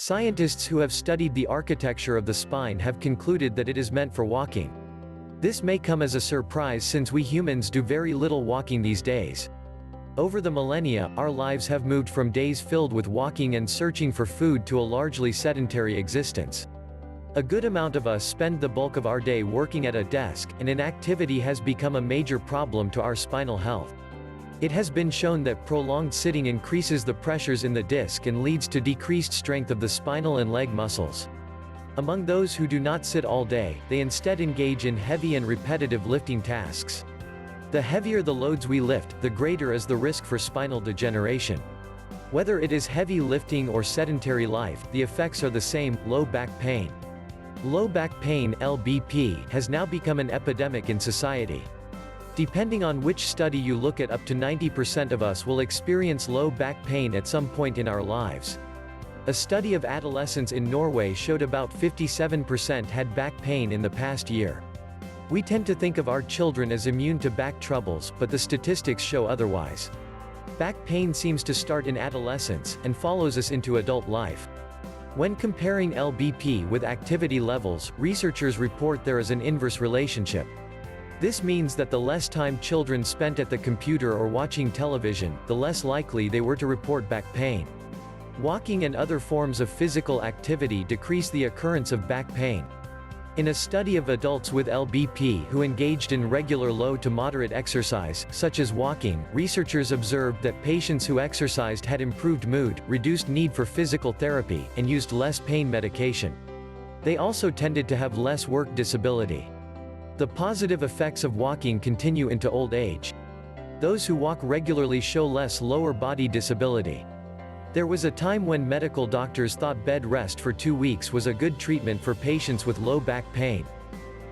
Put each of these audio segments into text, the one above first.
Scientists who have studied the architecture of the spine have concluded that it is meant for walking. This may come as a surprise since we humans do very little walking these days. Over the millennia, our lives have moved from days filled with walking and searching for food to a largely sedentary existence. A good amount of us spend the bulk of our day working at a desk, and inactivity has become a major problem to our spinal health. It has been shown that prolonged sitting increases the pressures in the disc and leads to decreased strength of the spinal and leg muscles. Among those who do not sit all day, they instead engage in heavy and repetitive lifting tasks. The heavier the loads we lift, the greater is the risk for spinal degeneration. Whether it is heavy lifting or sedentary life, the effects are the same: low back pain. Low back pain (LBP) has now become an epidemic in society. Depending on which study you look at, up to 90% of us will experience low back pain at some point in our lives. A study of adolescents in Norway showed about 57% had back pain in the past year. We tend to think of our children as immune to back troubles, but the statistics show otherwise. Back pain seems to start in adolescence, and follows us into adult life. When comparing LBP with activity levels, researchers report there is an inverse relationship. This means that the less time children spent at the computer or watching television, the less likely they were to report back pain. Walking and other forms of physical activity decrease the occurrence of back pain. In a study of adults with LBP who engaged in regular low to moderate exercise, such as walking, researchers observed that patients who exercised had improved mood, reduced need for physical therapy, and used less pain medication. They also tended to have less work disability. The positive effects of walking continue into old age. Those who walk regularly show less lower body disability. There was a time when medical doctors thought bed rest for 2 weeks was a good treatment for patients with low back pain.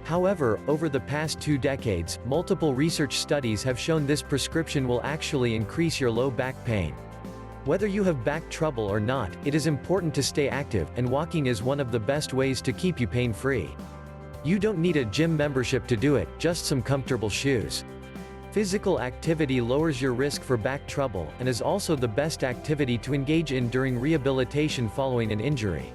However, over the past 2 decades, multiple research studies have shown this prescription will actually increase your low back pain. Whether you have back trouble or not, it is important to stay active, and walking is one of the best ways to keep you pain-free. You don't need a gym membership to do it, just some comfortable shoes. Physical activity lowers your risk for back trouble, and is also the best activity to engage in during rehabilitation following an injury.